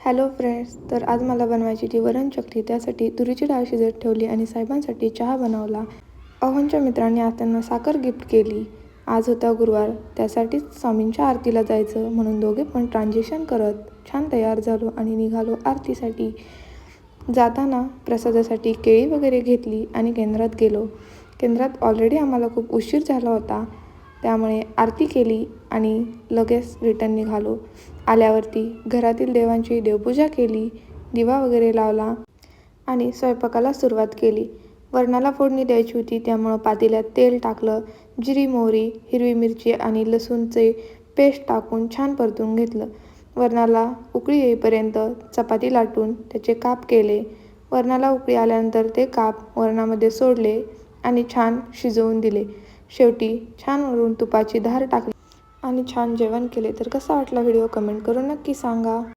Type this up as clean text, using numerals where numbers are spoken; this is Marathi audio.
हॅलो फ्रेंड्स, तर आज मला बनवायची ती वरण चकली. त्यासाठी तुरीची डाळ शिजत ठेवली आणि साहेबांसाठी चहा बनवला. अहोंच्या मित्रांनी आज त्यांना साखर गिफ्ट केली. आज होता गुरुवार, त्यासाठीच स्वामींच्या आरतीला जायचं म्हणून दोघे पण ट्रान्झॅक्शन करत छान तयार झालो आणि निघालो आरतीसाठी. जाताना प्रसादासाठी केळी वगैरे घेतली आणि केंद्रात गेलो. केंद्रात ऑलरेडी आम्हाला खूप उशीर झाला होता, त्यामुळे आरती केली आणि लगेच रिटर्न निघालो. आल्यावरती घरातील देवांची देवपूजा केली, दिवा वगैरे लावला आणि स्वयंपाकाला सुरुवात केली. वरणाला फोडणी द्यायची होती, त्यामुळं पातेल्यात तेल टाकलं. जिरी, मोहरी, हिरवी मिरची आणि लसूणचे पेस्ट टाकून छान परतून घेतलं. वरणाला उकळी येईपर्यंत चपाती लाटून त्याचे काप केले. वरणाला उकळी आल्यानंतर ते काप वरणामध्ये सोडले आणि छान शिजवून दिले. शेवटी छान वरून तुपाची धार टाकली आणि छान जेवण केले. तर कसा वाटला व्हिडिओ कमेंट करून नक्की सांगा.